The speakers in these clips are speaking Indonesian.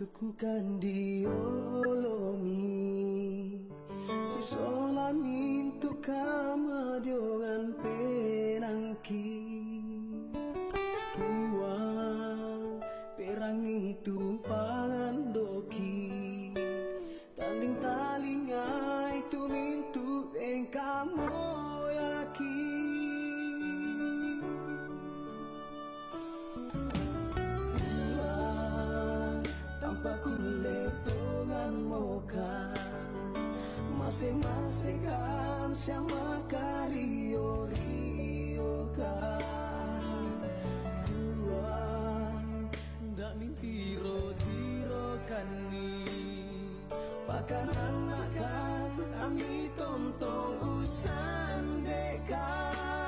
Tukukan diolomi si solamin tu kama diogan penangki uang perang itu pangan doki tanding talingai tu mintu engkamo yakin masing-masing kan sama kaliyo-liyo kan Tuhan ndak mimpi rotiro kan ni pakan anak kan kami tontong usan dekan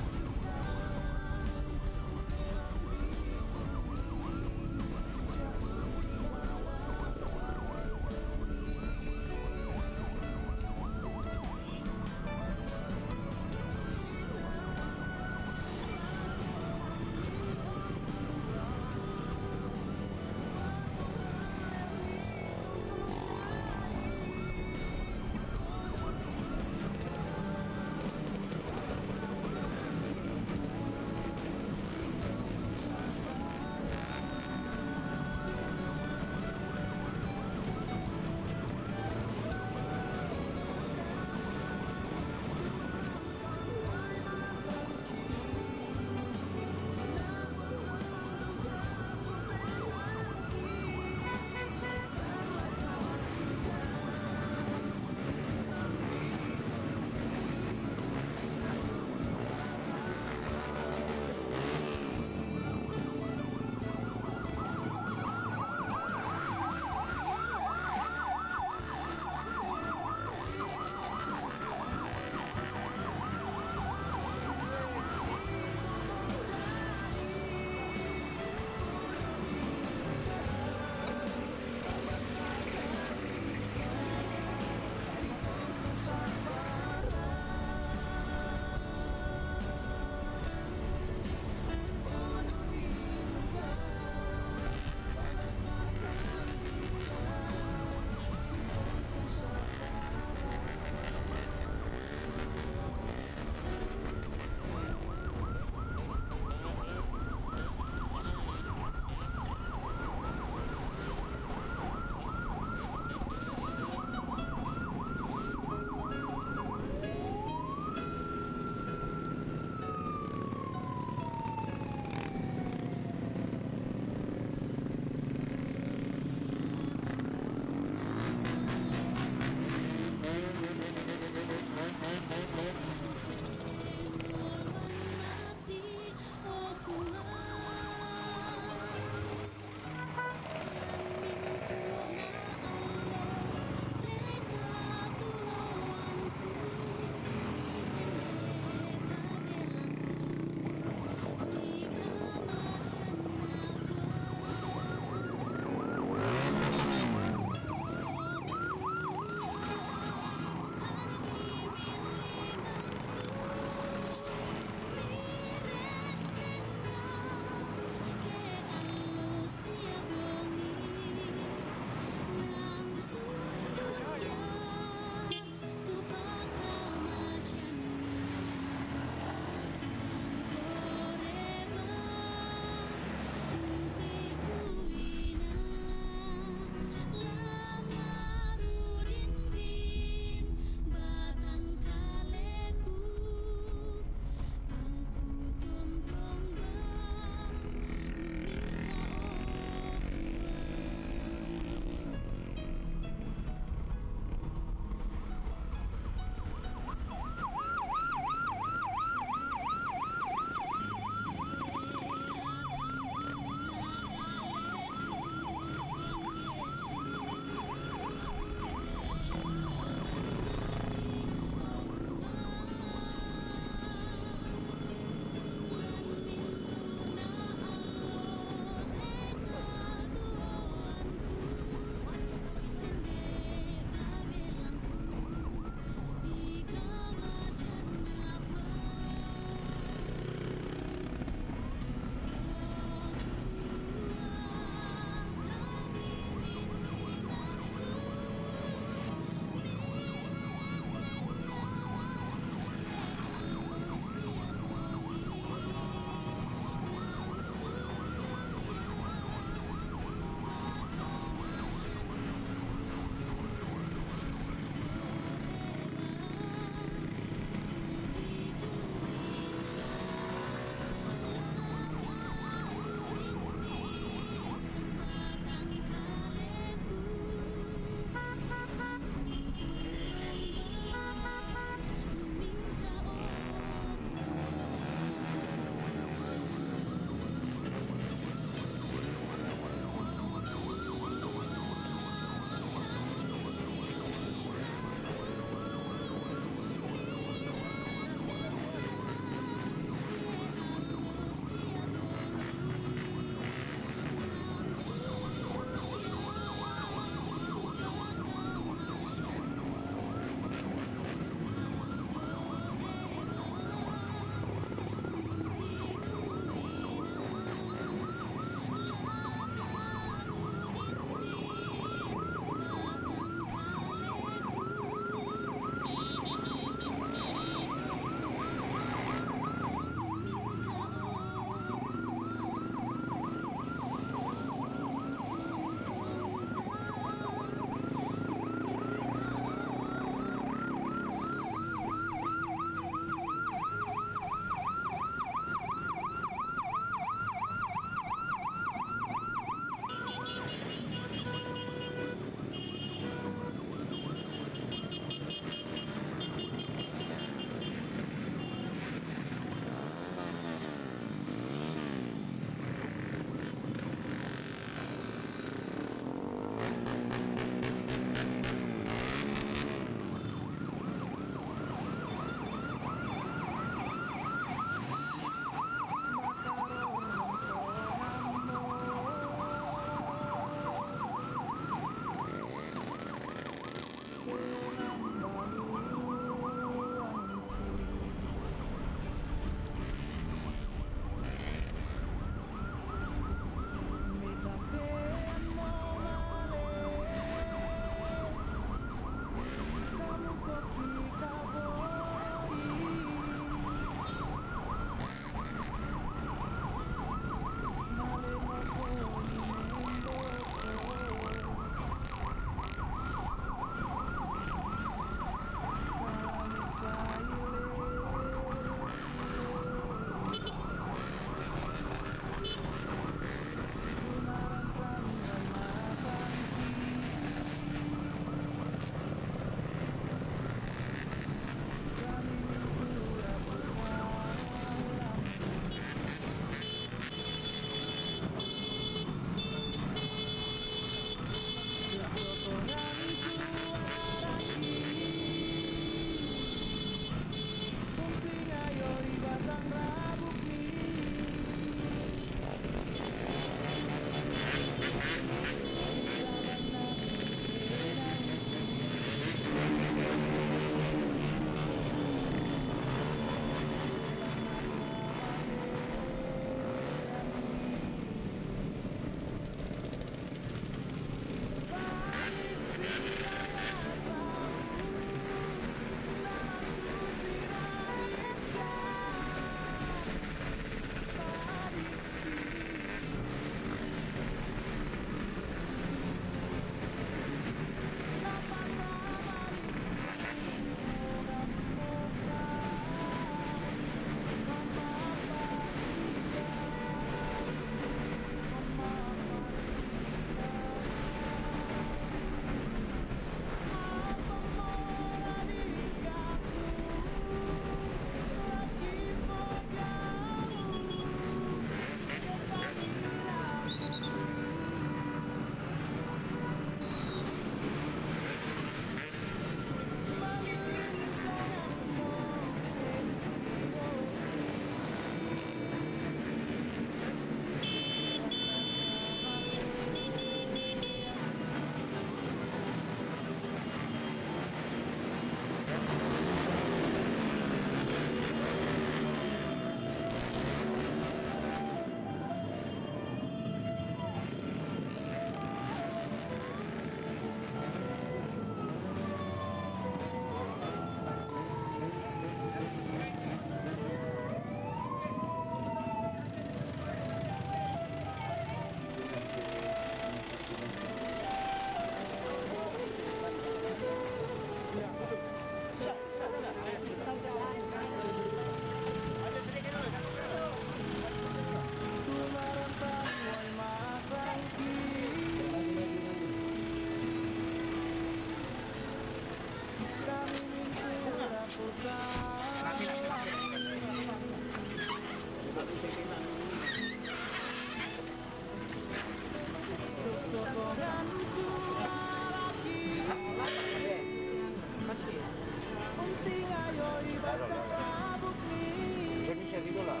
Penting ayo ibadah kabuk nih. Jadi share dulu lah.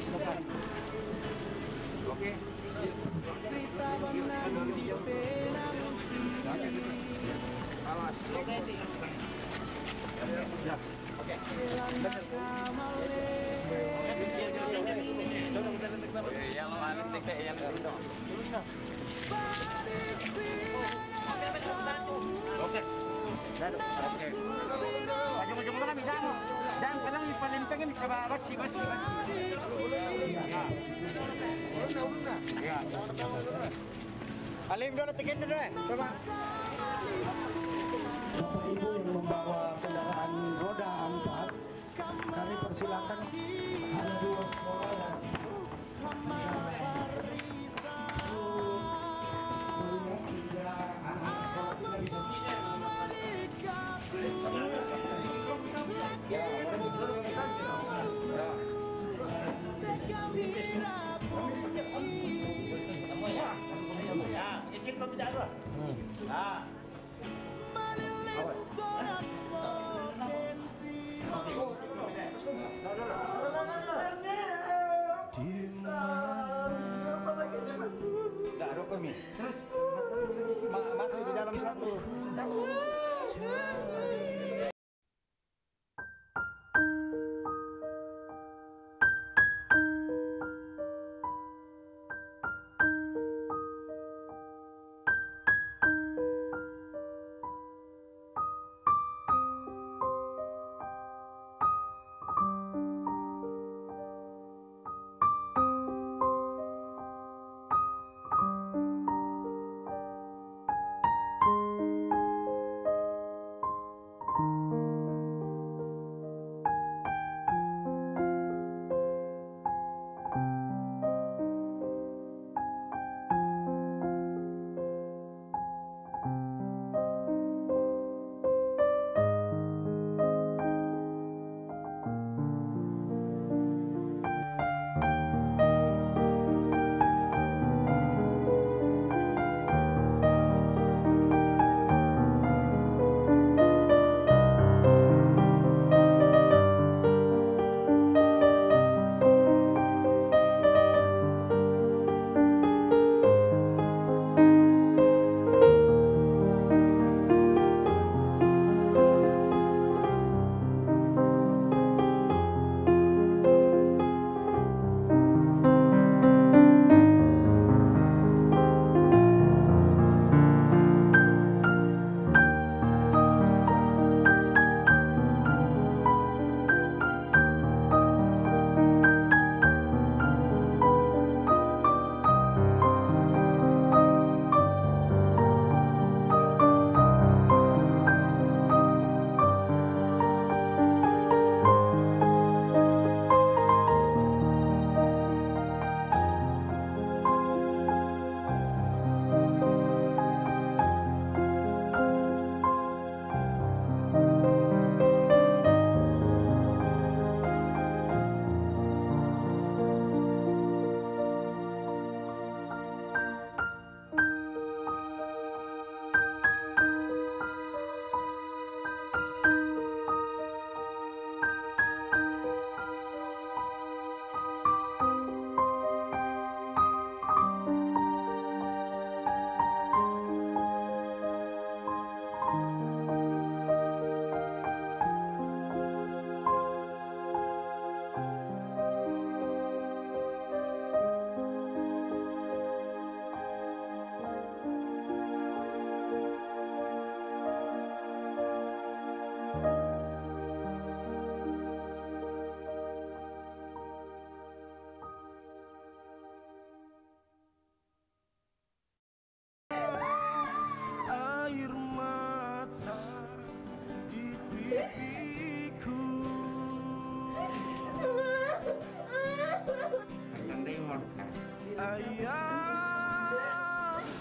Silakan. Oke. Berita benar di penang kiri. Awas. Oke. Ya. Oke. Yang lain titik yang dulu dong. Oke. Oke. Ujung-ujung kami jangan kadang paling pengen bisa balas sih basi. Ya. Alim dulu tiket dulu coba. Bapak Ibu yang membawa kendaraan roda 4, kami persilakan, ada 2 sekolah yang melihat sehingga anak-anak sekolah kita bisa masih di dalam satu.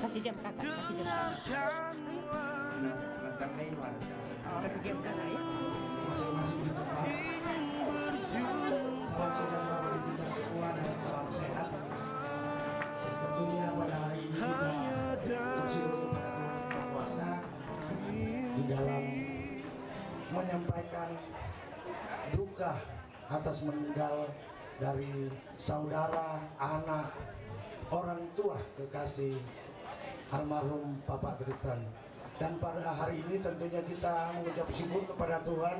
Kasih jam kakak, kasih jam kakak. Kasih jam kakak ya. Masing-masing di tempat. Salam sejahtera bagi kita semua dan salam sehat. Tentunya pada hari ini kita bersyukur kepada Tuhan Yang Maha Kuasa di dalam menyampaikan duka atas meninggal dari saudara, anak, orang tua kekasih almarhum Bapak Tristan. Dan pada hari ini tentunya kita mengucap syukur kepada Tuhan,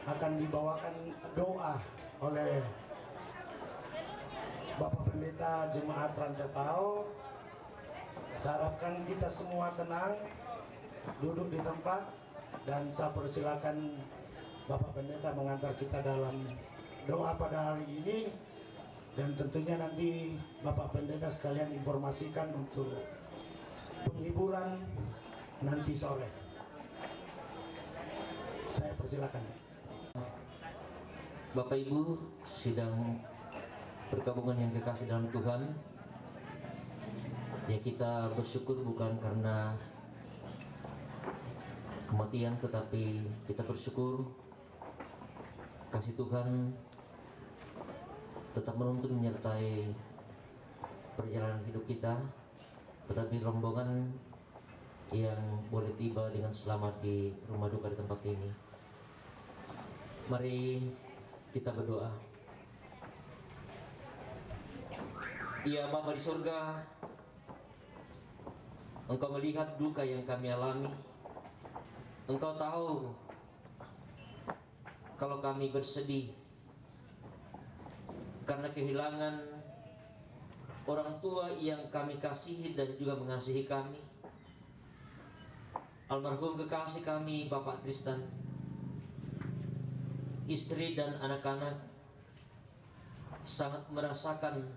akan dibawakan doa oleh Bapak Pendeta Jemaat Rantepao. Saya harapkan kita semua tenang, duduk di tempat, dan saya persilakan Bapak Pendeta mengantar kita dalam doa pada hari ini. Dan tentunya nanti Bapak Pendeta sekalian informasikan untuk penghiburan nanti sore. Saya persilakan. Bapak Ibu sidang pergabungan yang kekasih dalam Tuhan, ya kita bersyukur bukan karena kematian, tetapi kita bersyukur kasih Tuhan tetap menuntun menyertai perjalanan hidup kita, terlebih rombongan yang boleh tiba dengan selamat di rumah duka di tempat ini. Mari kita berdoa. Ya Bapa di surga, Engkau melihat duka yang kami alami. Engkau tahu kalau kami bersedih karena kehilangan orang tua yang kami kasihi dan juga mengasihi kami. Almarhum kekasih kami Bapak Tristan, istri dan anak-anak sangat merasakan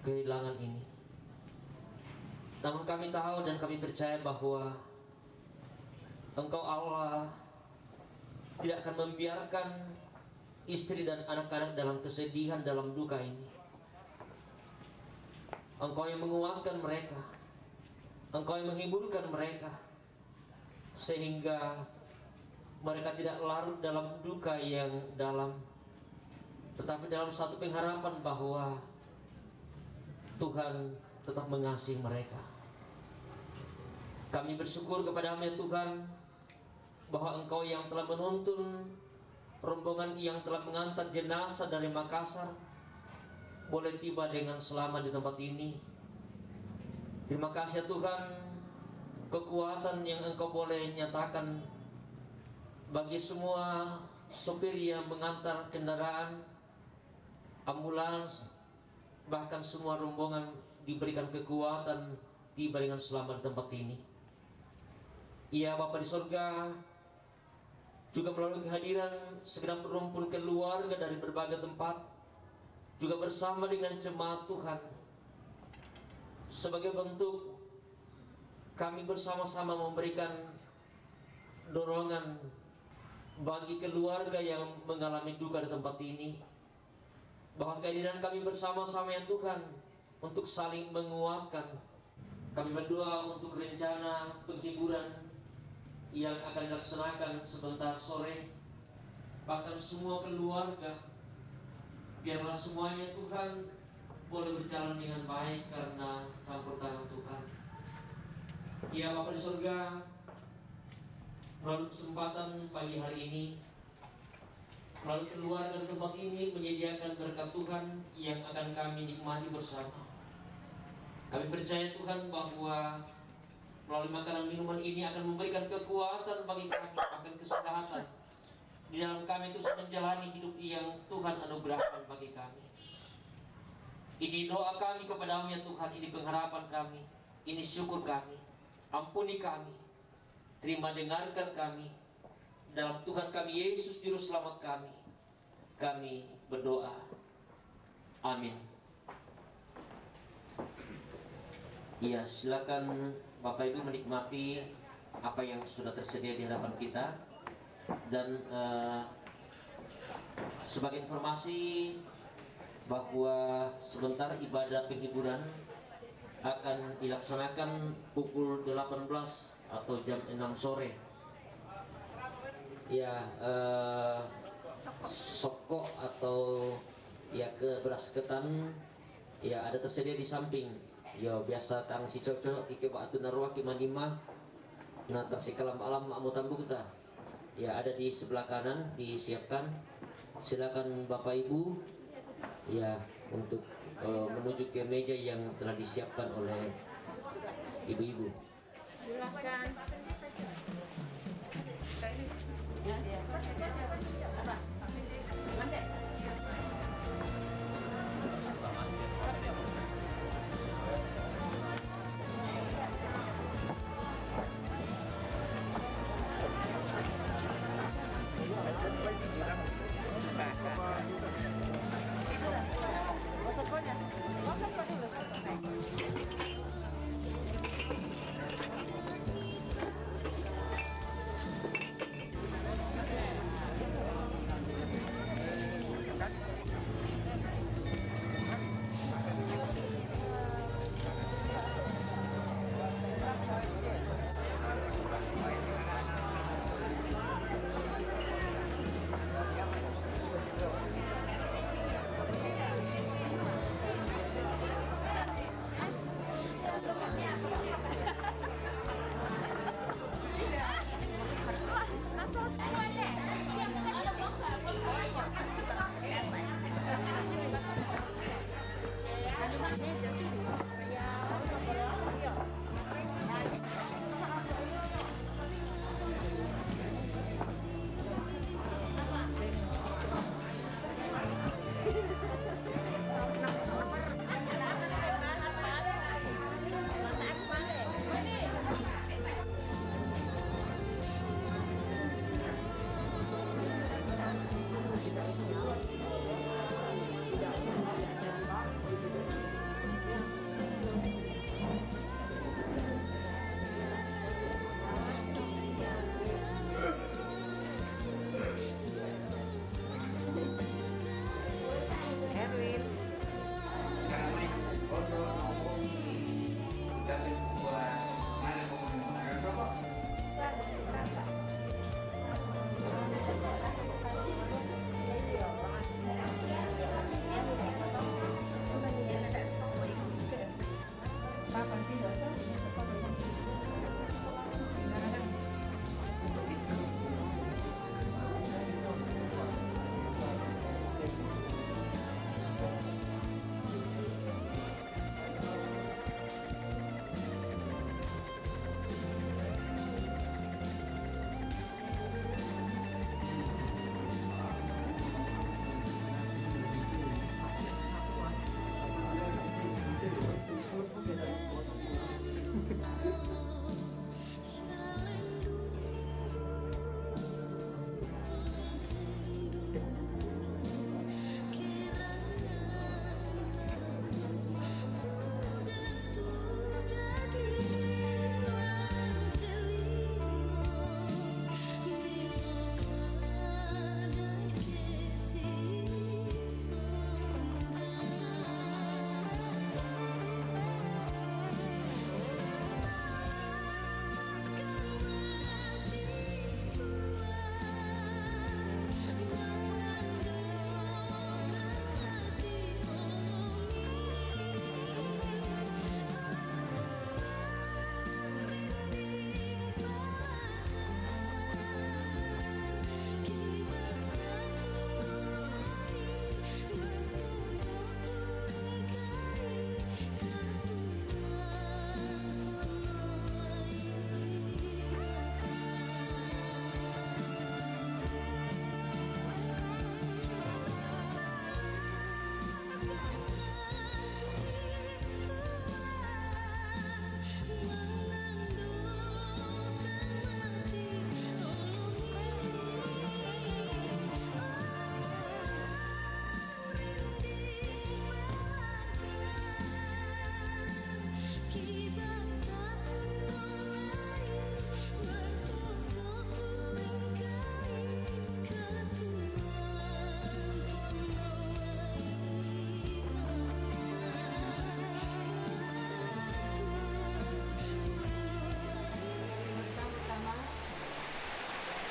kehilangan ini. Namun kami tahu dan kami percaya bahwa Engkau Allah tidak akan membiarkan istri dan anak-anak dalam kesedihan, dalam duka ini. Engkau yang menguatkan mereka, Engkau yang menghiburkan mereka, sehingga mereka tidak larut dalam duka yang dalam, tetapi dalam satu pengharapan bahwa Tuhan tetap mengasihi mereka. Kami bersyukur kepada-Mu ya Tuhan, bahwa Engkau yang telah menuntun rombongan yang telah mengantar jenazah dari Makassar boleh tiba dengan selamat di tempat ini. Terima kasih ya Tuhan, kekuatan yang Engkau boleh nyatakan bagi semua sopir yang mengantar kendaraan, ambulans, bahkan semua rombongan diberikan kekuatan tiba dengan selamat di tempat ini. Ya Bapa di surga, juga melalui kehadiran segenap rumpun keluarga dari berbagai tempat, juga bersama dengan jemaat Tuhan, sebagai bentuk kami bersama-sama memberikan dorongan bagi keluarga yang mengalami duka di tempat ini, bahwa kehadiran kami bersama-sama ya Tuhan untuk saling menguatkan. Kami berdoa untuk rencana penghiburan yang akan dilaksanakan sebentar sore, bahkan semua keluarga, biarlah semuanya Tuhan boleh berjalan dengan baik karena campur tangan Tuhan. Ya Bapa di surga, melalui kesempatan pagi hari ini, melalui keluarga di tempat ini menyediakan berkat Tuhan yang akan kami nikmati bersama. Kami percaya Tuhan bahwa melalui makanan minuman ini akan memberikan kekuatan bagi kami, akan kesehatan di dalam kami terus menjalani hidup yang Tuhan anugerahkan bagi kami. Ini doa kami kepada-Mu ya Tuhan, ini pengharapan kami, ini syukur kami. Ampuni kami, terima dengarkan kami, dalam Tuhan kami Yesus Juru Selamat kami berdoa. Amin. Ya, silakan Bapak Ibu menikmati apa yang sudah tersedia di hadapan kita. Dan sebagai informasi bahwa sebentar ibadah penghiburan akan dilaksanakan pukul 18 atau jam 6 sore. Ya, sokok atau ya ke beras ketan ya ada tersedia di samping. Ya biasa tang si cocok ike batu narwa ki manima na tak si kalam alam amu tambu kita. ya ada di sebelah kanan disiapkan. Silakan Bapak Ibu ya untuk menuju ke meja yang telah disiapkan oleh ibu-ibu. Silakan.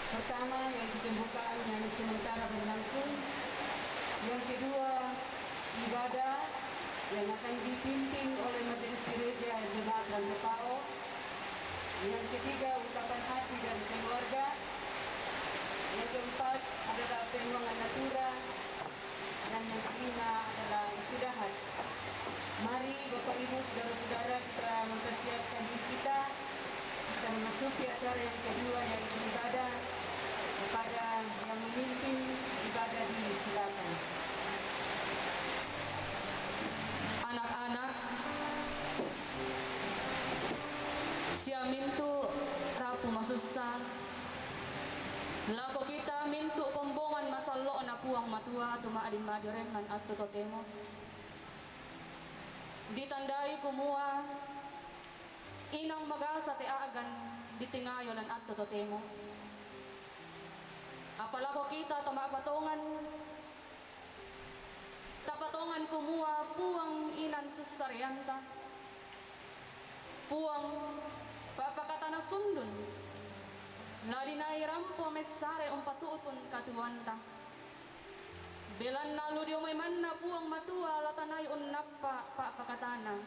Pertama yaitu pembukaan yang sementara berlangsung. Yang kedua, ibadah yang akan dipimpin oleh Majelis Gereja Jemaat Rantepao. Yang ketiga, ungkapan hati dari keluarga. Lako kita mintu kombongan masalo na puang matua tumaadin madirengan at tutotemo. Ditandai kumua inang magasa te aagan ditingayon at tutotemo. Apalako kita tamapatongan tapatongan kumua puang inan susarianta. Puang papakata na sundun. Ladinay rampo mesare umpatuutun katuanta. Belan nalu dio may manna puang matua latanay unnapa papakatana.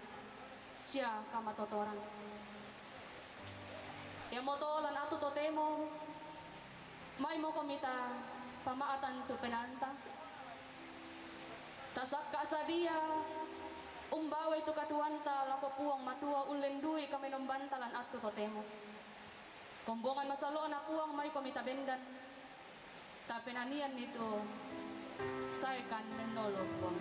Siya kamatotoran. Yamotolan ato totemo. May mo komita pamaatan tu penanta. Tasak kasadia umbaway tu katuanta lako puang matua ulendui kami nombantalan ato totemo. Kombongan masalo na puang may komita bendan. Tapenanian nito saya kan menolong puang.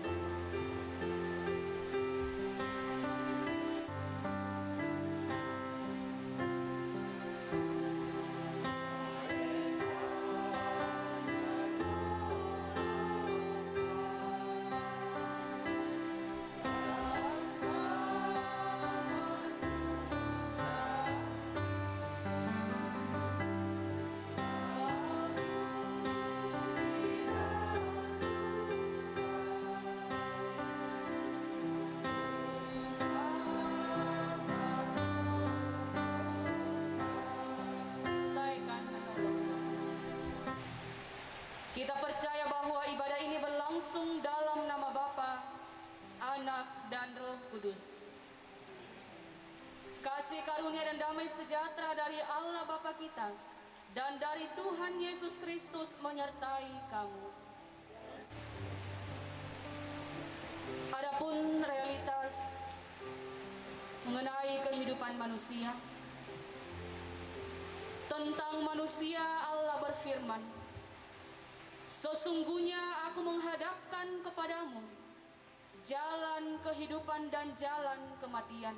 Kita percaya bahwa ibadah ini berlangsung dalam nama Bapa, Anak, dan Roh Kudus. Kasih karunia dan damai sejahtera dari Allah Bapa kita dan dari Tuhan Yesus Kristus menyertai kamu. Adapun realitas mengenai kehidupan manusia, tentang manusia Allah berfirman, sesungguhnya aku menghadapkan kepadamu jalan kehidupan dan jalan kematian.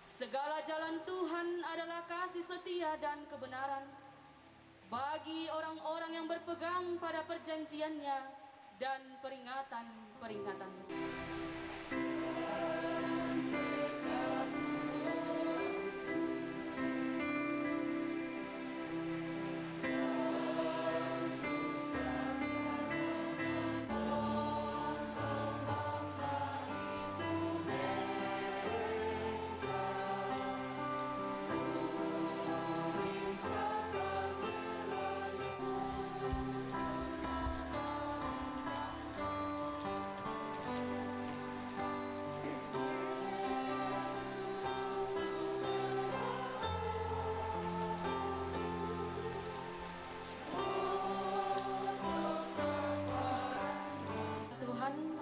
Segala jalan Tuhan adalah kasih setia dan kebenaran bagi orang-orang yang berpegang pada perjanjiannya dan peringatan-peringatannya.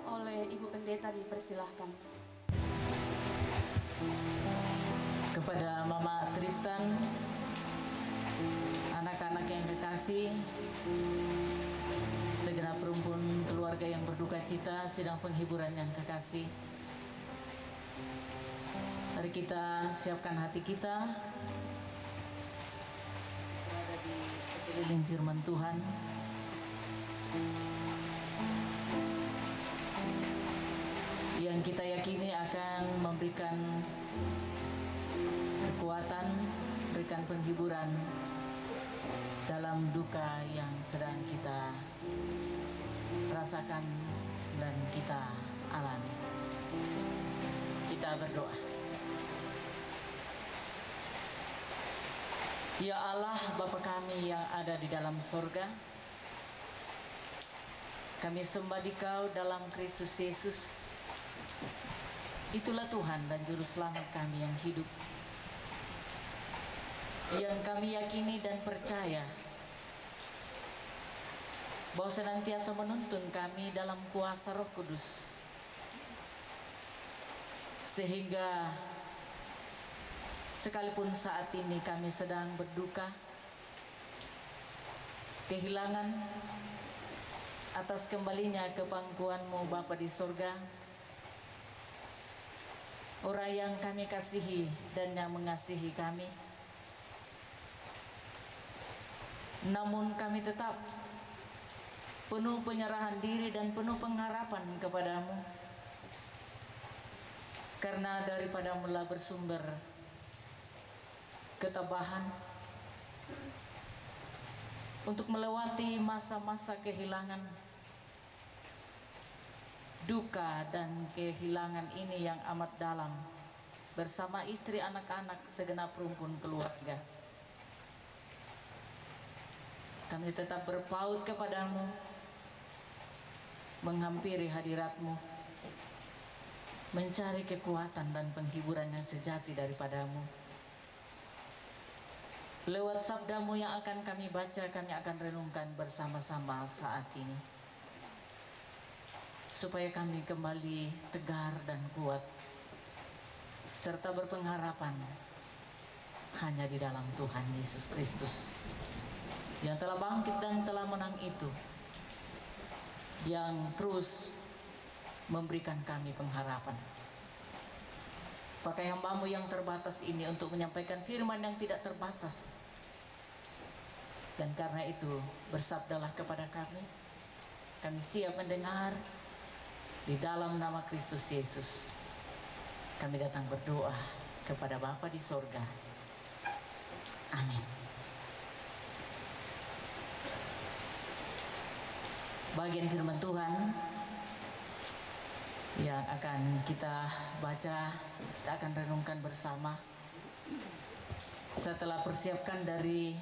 Oleh Ibu Pendeta dipersilahkan. Kepada Mama Tristan, anak-anak yang kekasih, segenap rumpun keluarga yang berduka cita, sidang penghiburan yang kekasih, mari kita siapkan hati kita berada di sekeliling firman Tuhan. Yang kita yakini akan memberikan kekuatan, memberikan penghiburan dalam duka yang sedang kita rasakan dan kita alami. Kita berdoa. Ya Allah, Bapa kami yang ada di dalam sorga, kami sembah Dikau dalam Kristus Yesus. Itulah Tuhan dan Juru Selamat kami yang hidup, yang kami yakini dan percaya bahwa senantiasa menuntun kami dalam kuasa Roh Kudus, sehingga sekalipun saat ini kami sedang berduka, kehilangan atas kembalinya ke pangkuan-Mu Bapa di sorga, orang yang kami kasihi dan yang mengasihi kami, namun kami tetap penuh penyerahan diri dan penuh pengharapan kepadamu, karena daripadamu lah bersumber ketabahan untuk melewati masa-masa kehilangan, duka dan kehilangan ini yang amat dalam bersama istri, anak-anak, segenap rumpun keluarga. Kami tetap berpaut kepadamu, menghampiri hadiratmu, mencari kekuatan dan penghiburan yang sejati daripadamu. Lewat sabdamu yang akan kami baca, kami akan renungkan bersama-sama saat ini, supaya kami kembali tegar dan kuat, serta berpengharapan hanya di dalam Tuhan Yesus Kristus, yang telah bangkit dan telah menang itu, yang terus memberikan kami pengharapan. Pakai hamba-Mu yang terbatas ini untuk menyampaikan firman yang tidak terbatas. Dan karena itu bersabdalah kepada kami, kami siap mendengar. Di dalam nama Kristus Yesus kami datang berdoa kepada Bapa di sorga. Amin. Bagian firman Tuhan yang akan kita baca, kita akan renungkan bersama setelah persiapkan dari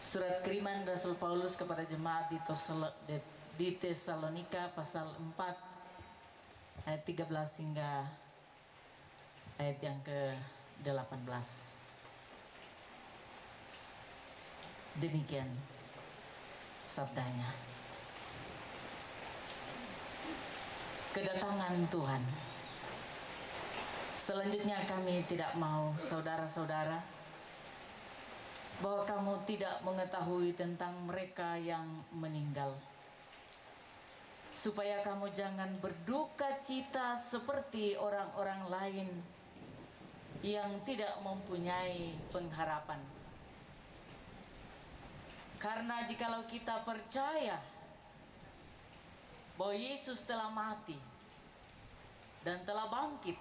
surat kiriman Rasul Paulus kepada jemaat di Tesalonika pasal 4 ayat 13 hingga ayat yang ke-18. Demikian sabdanya. Kedatangan Tuhan. Selanjutnya kami tidak mau, saudara-saudara, bahwa kamu tidak mengetahui tentang mereka yang meninggal, supaya kamu jangan berduka cita seperti orang-orang lain yang tidak mempunyai pengharapan. Karena jikalau kita percaya bahwa Yesus telah mati dan telah bangkit,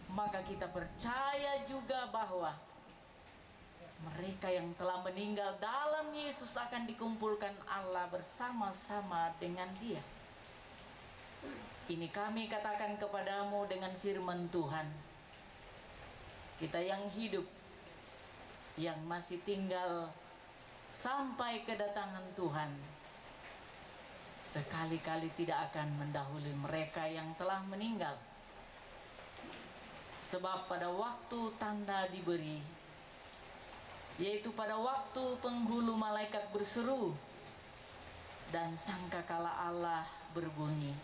maka kita percaya juga bahwa mereka yang telah meninggal dalam Yesus akan dikumpulkan Allah bersama-sama dengan Dia. Ini kami katakan kepadamu dengan firman Tuhan. Kita yang hidup, yang masih tinggal sampai kedatangan Tuhan, sekali-kali tidak akan mendahului mereka yang telah meninggal. Sebab pada waktu tanda diberi, yaitu pada waktu penghulu malaikat berseru dan sangkakala Allah berbunyi,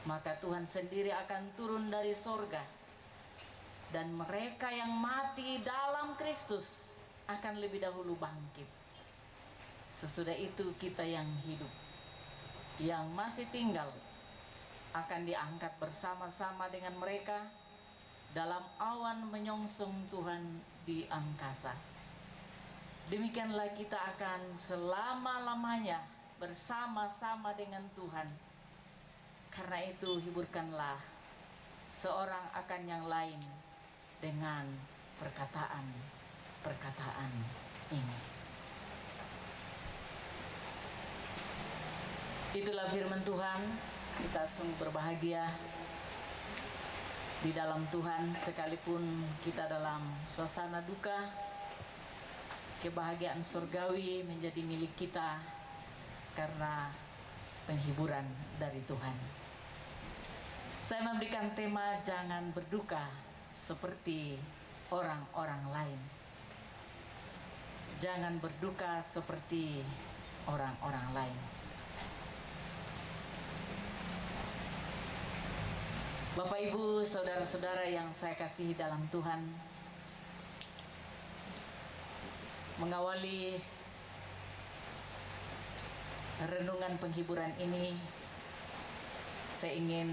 maka Tuhan sendiri akan turun dari sorga, dan mereka yang mati dalam Kristus akan lebih dahulu bangkit. Sesudah itu kita yang hidup, yang masih tinggal, akan diangkat bersama-sama dengan mereka dalam awan menyongsong Tuhan di angkasa. Demikianlah kita akan selama-lamanya bersama-sama dengan Tuhan. Karena itu hiburkanlah seorang akan yang lain dengan perkataan ini. Itulah firman Tuhan. Kita sungguh berbahagia di dalam Tuhan, sekalipun kita dalam suasana duka. Kebahagiaan surgawi menjadi milik kita karena penghiburan dari Tuhan. Saya memberikan tema jangan berduka seperti orang-orang lain. Jangan berduka seperti orang-orang lain. Bapak, Ibu, saudara-saudara yang saya kasihi dalam Tuhan, mengawali renungan penghiburan ini, saya ingin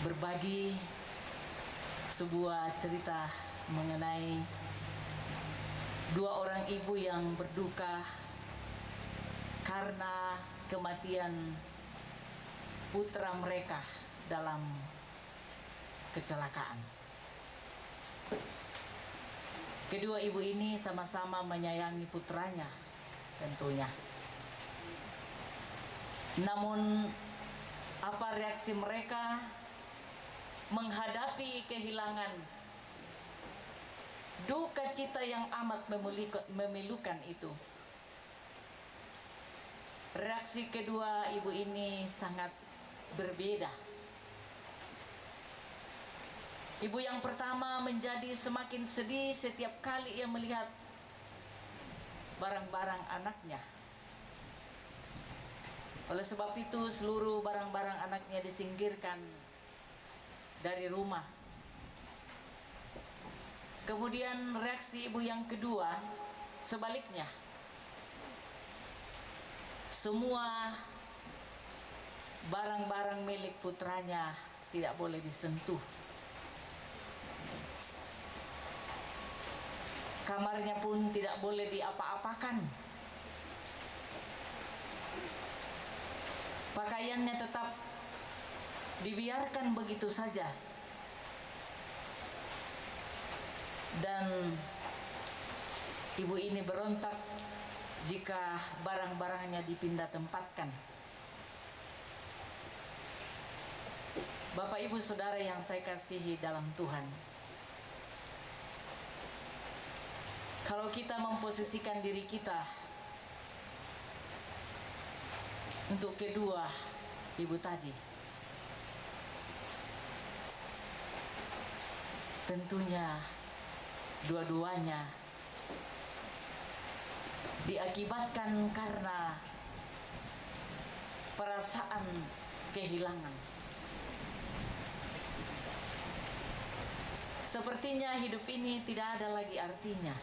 berbagi sebuah cerita mengenai dua orang ibu yang berduka karena kematian putra mereka dalam kecelakaan. Kedua ibu ini sama-sama menyayangi putranya tentunya. Namun apa reaksi mereka menghadapi kehilangan duka cita yang amat memilukan itu? Reaksi kedua ibu ini sangat berbeda. Ibu yang pertama menjadi semakin sedih setiap kali ia melihat barang-barang anaknya. Oleh sebab itu seluruh barang-barang anaknya disingkirkan dari rumah. Kemudian reaksi ibu yang kedua sebaliknya. Semua barang-barang milik putranya tidak boleh disentuh. Kamarnya pun tidak boleh diapa-apakan. Pakaiannya tetap dibiarkan begitu saja. Dan ibu ini berontak jika barang-barangnya dipindah tempatkan. Bapak Ibu Saudara yang saya kasihi dalam Tuhan, kalau kita memposisikan diri kita untuk kedua ibu tadi, tentunya dua-duanya diakibatkan karena perasaan kehilangan. Sepertinya hidup ini tidak ada lagi artinya.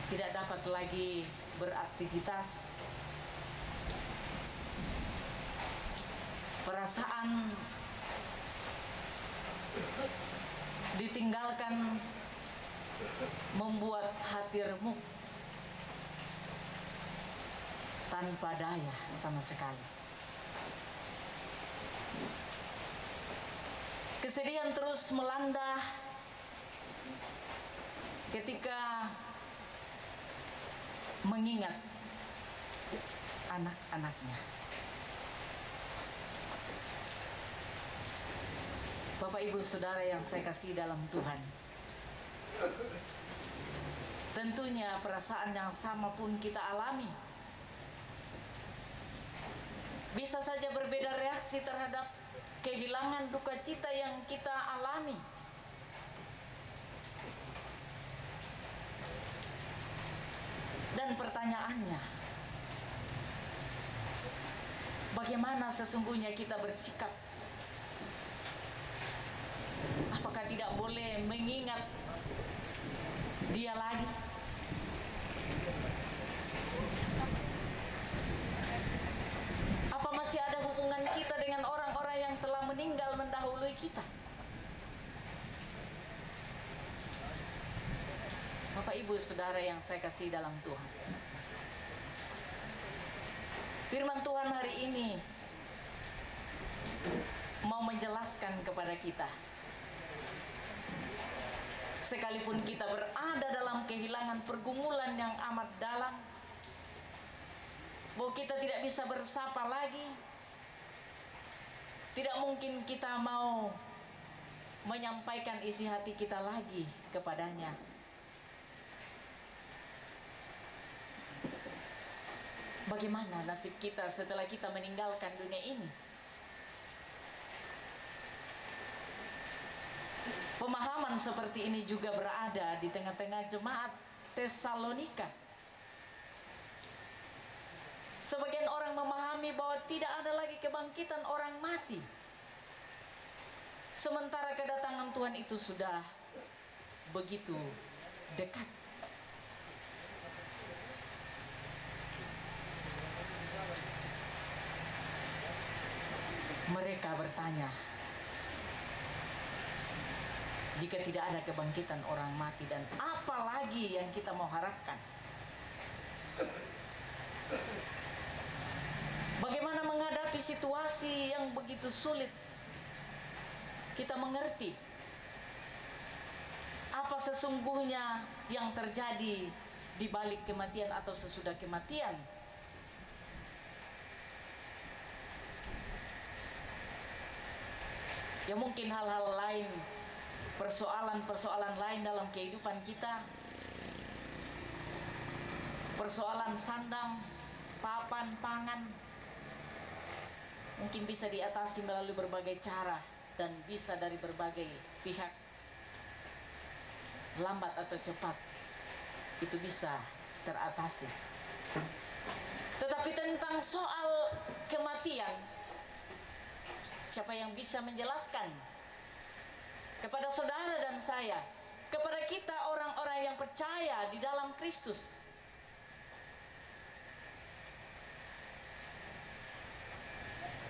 Tidak dapat lagi beraktivitas. Perasaan ditinggalkan membuat hati remuk tanpa daya sama sekali. Kesedihan terus melanda ketika mengingat anak-anaknya. Bapak Ibu Saudara yang saya kasih dalam Tuhan, tentunya perasaan yang sama pun kita alami. Bisa saja berbeda reaksi terhadap kehilangan duka cita yang kita alami. Dan pertanyaannya, bagaimana sesungguhnya kita bersikap? Apakah tidak boleh mengingat dia lagi? Apa masih ada hubungan kita dengan orang-orang yang telah meninggal mendahului kita? Bapak Ibu Saudara yang saya kasih dalam Tuhan, firman Tuhan hari ini mau menjelaskan kepada kita, sekalipun kita berada dalam kehilangan pergumulan yang amat dalam, bahwa kita tidak bisa bersapa lagi, tidak mungkin kita mau menyampaikan isi hati kita lagi kepadanya. Bagaimana nasib kita setelah kita meninggalkan dunia ini? Pemahaman seperti ini juga berada di tengah-tengah jemaat Tesalonika. Sebagian orang memahami bahwa tidak ada lagi kebangkitan orang mati, sementara kedatangan Tuhan itu sudah begitu dekat. Mereka bertanya, jika tidak ada kebangkitan orang mati, dan apa lagi yang kita mau harapkan? Bagaimana menghadapi situasi yang begitu sulit? Kita mengerti apa sesungguhnya yang terjadi di balik kematian atau sesudah kematian. Ya mungkin hal-hal lain, persoalan-persoalan lain dalam kehidupan kita, persoalan sandang, papan, pangan, mungkin bisa diatasi melalui berbagai cara dan bisa dari berbagai pihak. Lambat atau cepat itu bisa teratasi. Tetapi tentang soal kematian, siapa yang bisa menjelaskan kepada saudara dan saya, kepada kita orang-orang yang percaya di dalam Kristus?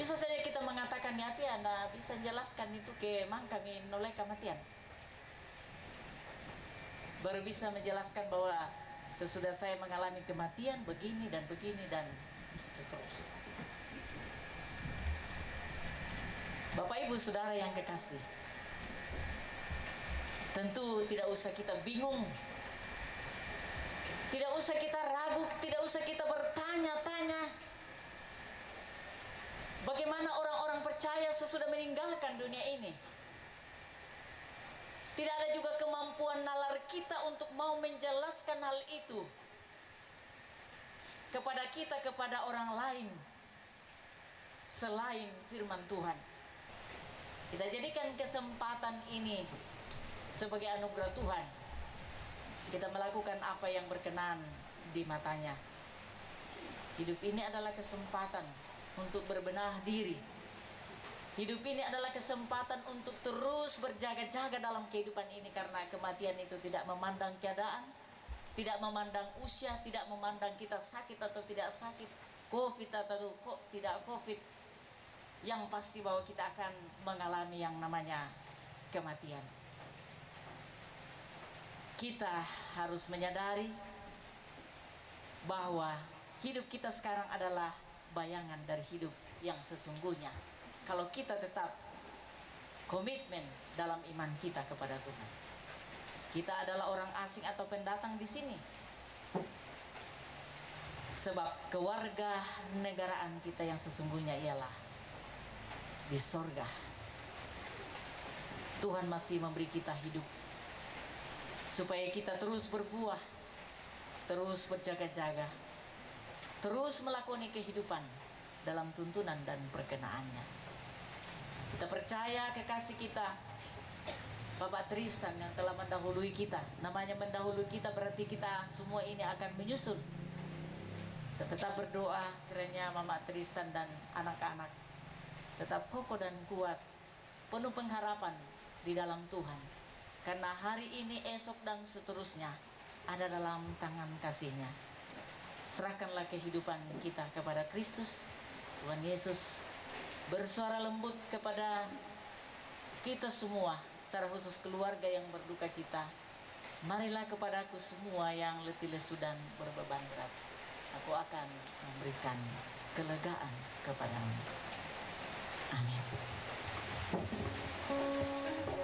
Bisa saja kita mengatakan, ya Anda bisa jelaskan itu ke mang kami nolai kematian. Baru bisa menjelaskan bahwa sesudah saya mengalami kematian begini dan seterusnya. Bapak Ibu Saudara yang kekasih, tentu tidak usah kita bingung, tidak usah kita ragu, tidak usah kita bertanya-tanya bagaimana orang-orang percaya sesudah meninggalkan dunia ini. Tidak ada juga kemampuan nalar kita untuk mau menjelaskan hal itu kepada kita, kepada orang lain selain firman Tuhan. Kita jadikan kesempatan ini sebagai anugerah Tuhan. Kita melakukan apa yang berkenan di matanya. Hidup ini adalah kesempatan untuk berbenah diri. Hidup ini adalah kesempatan untuk terus berjaga-jaga dalam kehidupan ini, karena kematian itu tidak memandang keadaan, tidak memandang usia, tidak memandang kita sakit atau tidak sakit, COVID atau tidak COVID. Yang pasti bahwa kita akan mengalami yang namanya kematian. Kita harus menyadari bahwa hidup kita sekarang adalah bayangan dari hidup yang sesungguhnya. Kalau kita tetap komitmen dalam iman kita kepada Tuhan. Kita adalah orang asing atau pendatang di sini. Sebab kewarga negaraan kita yang sesungguhnya ialah di sorga. Tuhan masih memberi kita hidup supaya kita terus berbuah, terus berjaga-jaga, terus melakoni kehidupan dalam tuntunan dan perkenaannya. Kita percaya kekasih kita Bapak Tristan yang telah mendahului kita. Namanya mendahului kita berarti kita semua ini akan menyusul. Kita tetap berdoa kiranya Mama Tristan dan anak-anak tetap kokoh dan kuat, penuh pengharapan di dalam Tuhan. Karena hari ini, esok dan seterusnya ada dalam tangan kasih-Nya. Serahkanlah kehidupan kita kepada Kristus. Tuhan Yesus bersuara lembut kepada kita semua, secara khusus keluarga yang berduka cita. Marilah kepadaku semua yang letih lesu dan berbeban berat. Aku akan memberikan kelegaan kepadamu. Amin.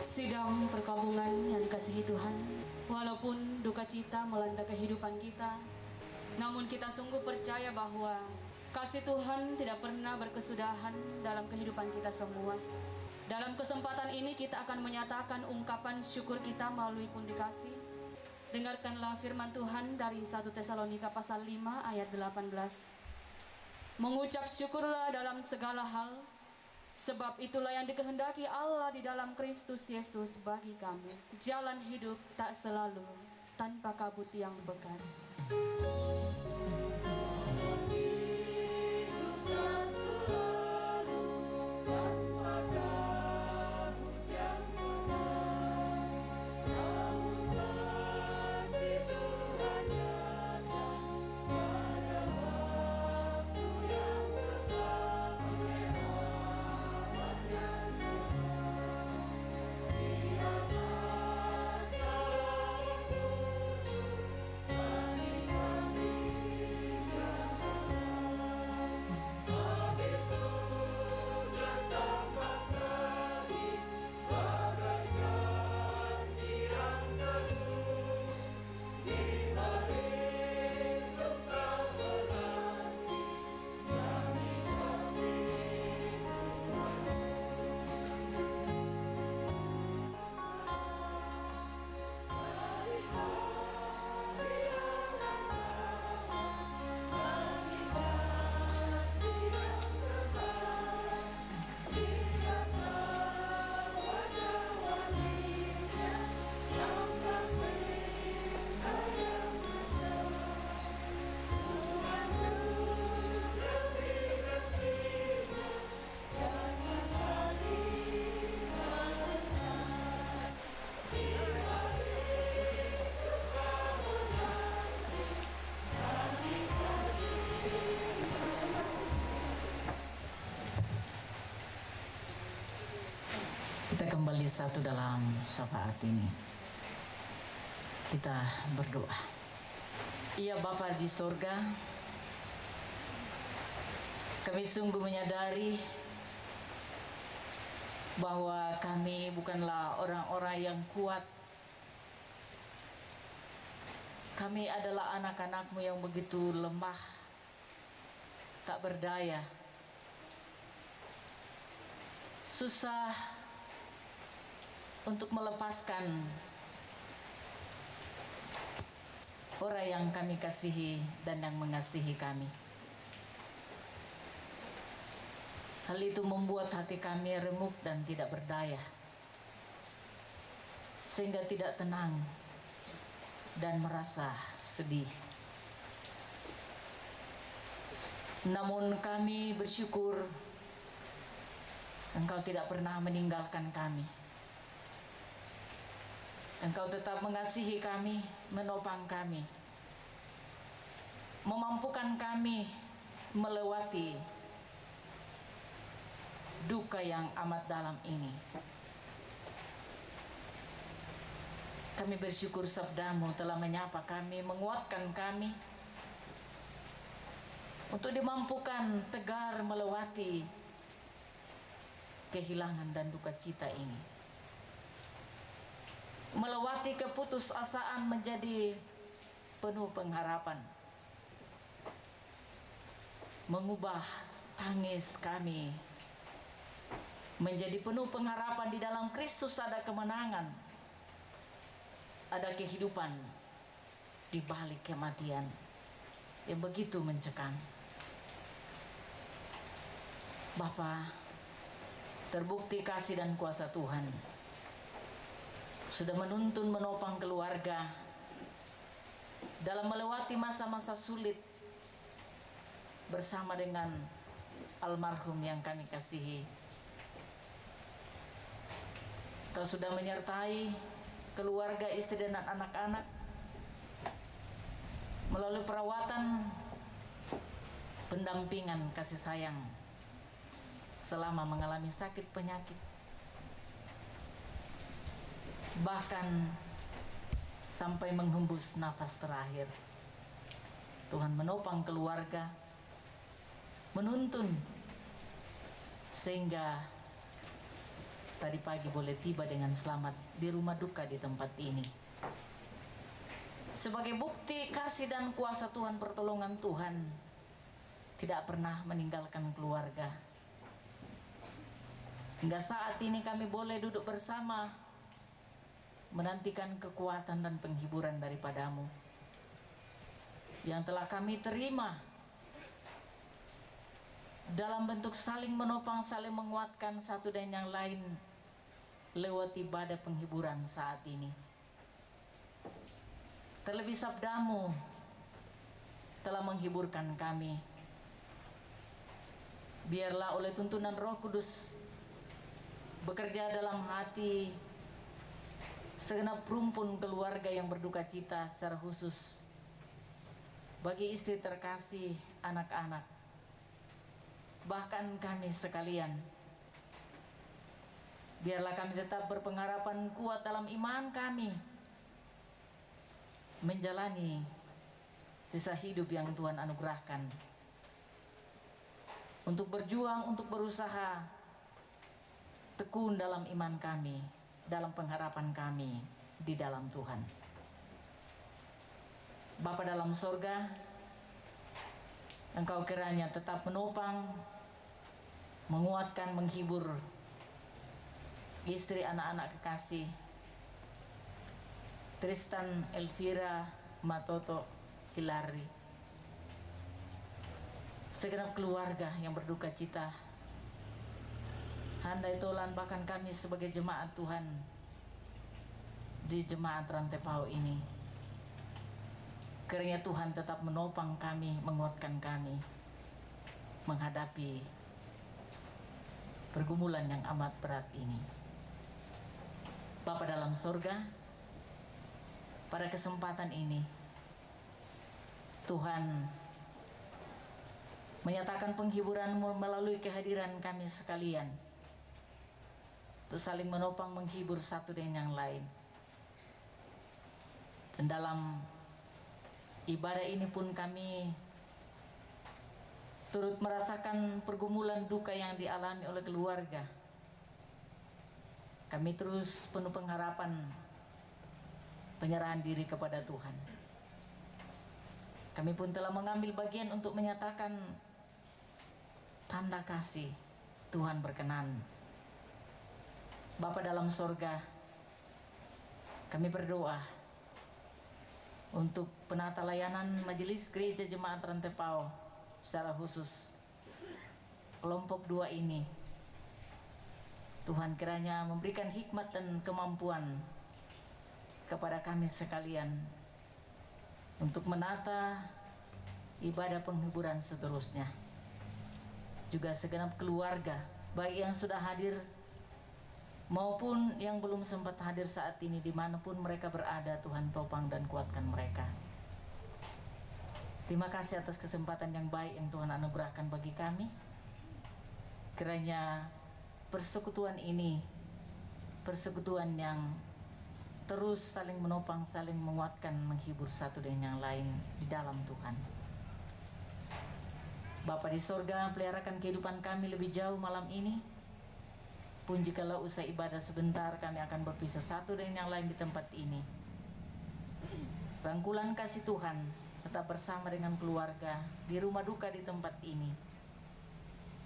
Sidang perkabungan yang dikasihi Tuhan, walaupun duka cita melanda kehidupan kita, namun kita sungguh percaya bahwa kasih Tuhan tidak pernah berkesudahan dalam kehidupan kita semua. Dalam kesempatan ini kita akan menyatakan ungkapan syukur kita melalui pundi kasih. Dengarkanlah firman Tuhan dari 1 Tesalonika pasal 5 ayat 18. Mengucap syukurlah dalam segala hal, sebab itulah yang dikehendaki Allah di dalam Kristus Yesus bagi kamu. Jalan hidup tak selalu tanpa kabut yang pekat. satu dalam syafaat ini. Kita berdoa. Ya Bapa di sorga, kami sungguh menyadari bahwa kami bukanlah orang-orang yang kuat. Kami adalah anak-anak-Mu yang begitu lemah, tak berdaya, susah untuk melepaskan orang yang kami kasihi dan yang mengasihi kami. Hal itu membuat hati kami remuk dan tidak berdaya, sehingga tidak tenang dan merasa sedih. Namun kami bersyukur Engkau tidak pernah meninggalkan kami. Engkau tetap mengasihi kami, menopang kami, memampukan kami melewati duka yang amat dalam ini. Kami bersyukur sabda-Mu telah menyapa kami, menguatkan kami untuk dimampukan tegar melewati kehilangan dan duka cita ini. Melewati keputusasaan menjadi penuh pengharapan. Mengubah tangis kami menjadi penuh pengharapan. Di dalam Kristus ada kemenangan, ada kehidupan di balik kematian yang begitu mencekam. Bapa, terbukti kasih dan kuasa Tuhan sudah menuntun menopang keluarga dalam melewati masa-masa sulit bersama dengan almarhum yang kami kasihi. Kau sudah menyertai keluarga, istri dan anak-anak melalui perawatan, pendampingan, kasih sayang selama mengalami sakit penyakit, bahkan sampai menghembus nafas terakhir. Tuhan menopang keluarga, menuntun sehingga tadi pagi boleh tiba dengan selamat di rumah duka di tempat ini. Sebagai bukti kasih dan kuasa Tuhan, pertolongan Tuhan tidak pernah meninggalkan keluarga. Hingga saat ini kami boleh duduk bersama menantikan kekuatan dan penghiburan daripada-Mu yang telah kami terima dalam bentuk saling menopang, saling menguatkan satu dan yang lain lewat ibadah penghiburan saat ini. Terlebih sabda-Mu telah menghiburkan kami. Biarlah oleh tuntunan Roh Kudus bekerja dalam hati segenap rumpun keluarga yang berduka cita, secara khusus bagi istri terkasih, anak-anak, bahkan kami sekalian. Biarlah kami tetap berpengharapan kuat dalam iman kami menjalani sisa hidup yang Tuhan anugerahkan, untuk berjuang, untuk berusaha tekun dalam iman kami, dalam pengharapan kami di dalam Tuhan. Bapa dalam sorga, Engkau kiranya tetap menopang, menguatkan, menghibur istri, anak-anak kekasih Tristan, Elvira, Matoto, Hilary, segenap keluarga yang berduka cita, handai tolan, bahkan kami sebagai jemaat Tuhan di jemaat Rantai Pau ini. Kiranya Tuhan tetap menopang kami, menguatkan kami menghadapi pergumulan yang amat berat ini. Bapa dalam sorga, pada kesempatan ini Tuhan menyatakan penghiburan-Mu melalui kehadiran kami sekalian untuk saling menopang menghibur satu dengan yang lain. Dan dalam ibadah ini pun kami turut merasakan pergumulan duka yang dialami oleh keluarga. Kami terus penuh pengharapan penyerahan diri kepada Tuhan. Kami pun telah mengambil bagian untuk menyatakan tanda kasih Tuhan berkenan. Bapa dalam sorga, kami berdoa untuk penata layanan Majelis Gereja Jemaat Rantepao, secara khusus kelompok 2 ini. Tuhan kiranya memberikan hikmat dan kemampuan kepada kami sekalian untuk menata ibadah penghiburan seterusnya. Juga segenap keluarga, baik yang sudah hadir maupun yang belum sempat hadir saat ini, dimanapun mereka berada, Tuhan topang dan kuatkan mereka. Terima kasih atas kesempatan yang baik yang Tuhan anugerahkan bagi kami. Kiranya persekutuan ini, persekutuan yang terus saling menopang, saling menguatkan, menghibur satu dengan yang lain di dalam Tuhan. Bapa di sorga, peliharakan kehidupan kami lebih jauh malam ini. Pun jikalau usai ibadah sebentar kami akan berpisah satu dengan yang lain di tempat ini. Rangkulan kasih Tuhan tetap bersama dengan keluarga di rumah duka di tempat ini,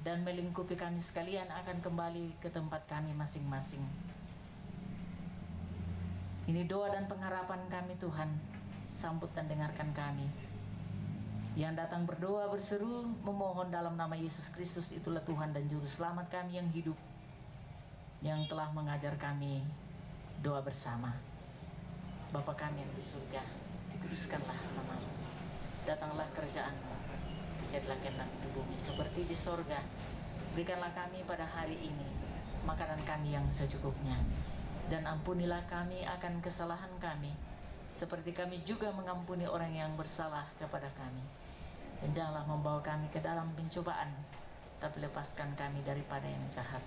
dan melingkupi kami sekalian akan kembali ke tempat kami masing-masing. Ini doa dan pengharapan kami Tuhan, sambut dan dengarkan kami. Yang datang berdoa berseru memohon dalam nama Yesus Kristus, itulah Tuhan dan Juru Selamat kami yang hidup, yang telah mengajar kami doa bersama. Bapa kami yang di surga, dikuduskanlah nama-Mu. Datanglah kerjaan-Mu, jadilah kehendak di bumi seperti di sorga. Berikanlah kami pada hari ini makanan kami yang secukupnya, dan ampunilah kami akan kesalahan kami, seperti kami juga mengampuni orang yang bersalah kepada kami. Dan janganlah membawa kami ke dalam pencobaan, tapi lepaskan kami daripada yang jahat.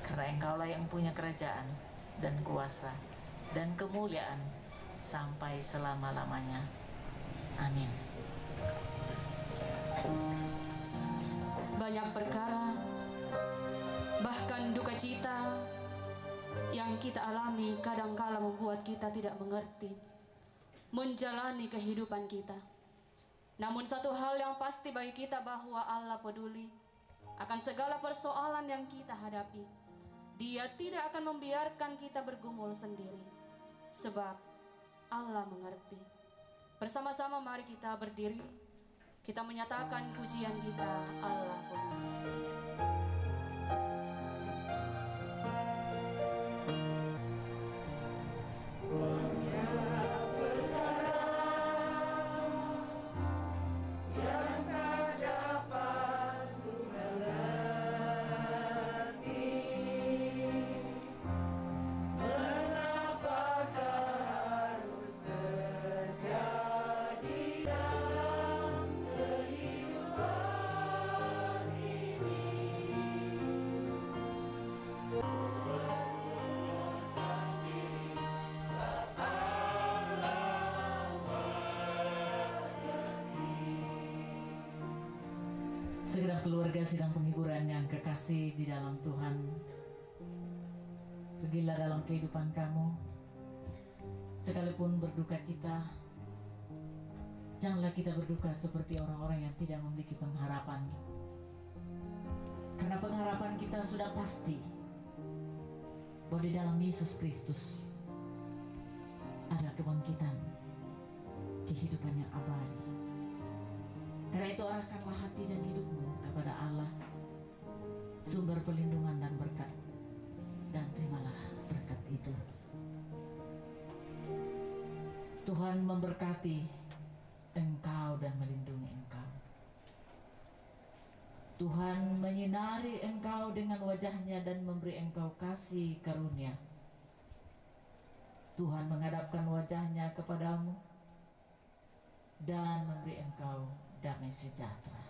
Karena Engkaulah yang punya kerajaan dan kuasa dan kemuliaan sampai selama-lamanya. Amin. Banyak perkara, bahkan duka cita yang kita alami kadangkala membuat kita tidak mengerti menjalani kehidupan kita. Namun satu hal yang pasti bagi kita, bahwa Allah peduli akan segala persoalan yang kita hadapi. Dia tidak akan membiarkan kita bergumul sendiri, sebab Allah mengerti. Bersama-sama mari kita berdiri, kita menyatakan pujian kita, Allah peduli. Segenap keluarga sidang penghiburan yang kekasih di dalam Tuhan, pergilah dalam kehidupan kamu, sekalipun berduka cita, janganlah kita berduka seperti orang-orang yang tidak memiliki pengharapan. Karena pengharapan kita sudah pasti bahwa di dalam Yesus Kristus ada kebangkitan, kehidupan yang abadi. Karena itu arahkanlah hati dan hidupmu kepada Allah, sumber perlindungan dan berkat, dan terimalah berkat itu. Tuhan memberkati engkau dan melindungi engkau. Tuhan menyinari engkau dengan wajahnya dan memberi engkau kasih karunia. Tuhan menghadapkan wajahnya kepadamu dan memberi engkau damai sejahtera,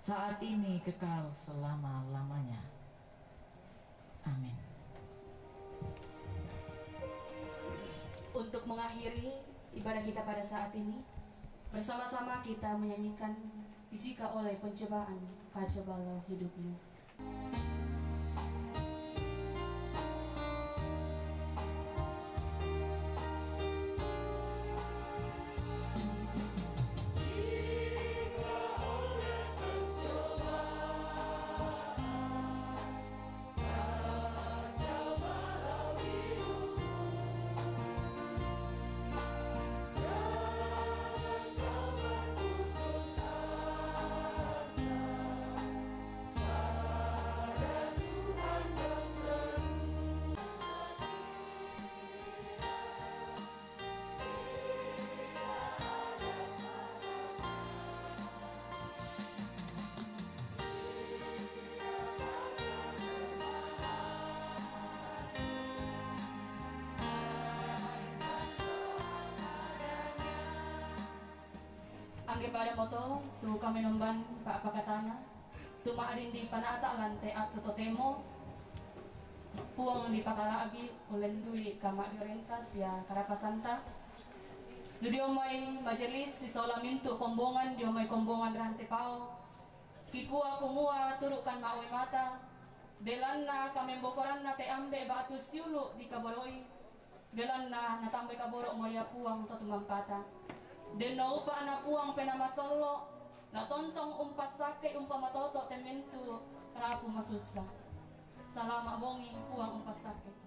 saat ini kekal selama-lamanya. Amin. Untuk mengakhiri ibadah kita pada saat ini, bersama-sama kita menyanyikan jika oleh pencobaan kacobalah hidupmu. Angge pada moto tu kami nomban pak pakatana tu maadin di panata lante at totemo puang di pakala abi ulen dui kama diorientas ya karapasanta du diomay majelis si sola mintu kombongan diomay kombongan rante pao kikua kumua turukan maoy mata belan na kami bokoran na te ambe batu siulu di kaboroi belan na natambay kaboro moya puang to tumampata den naupa anak puang penamasolo na tontong umpasake umpamatoto tementu rapu masusa salama bongi puang umpasake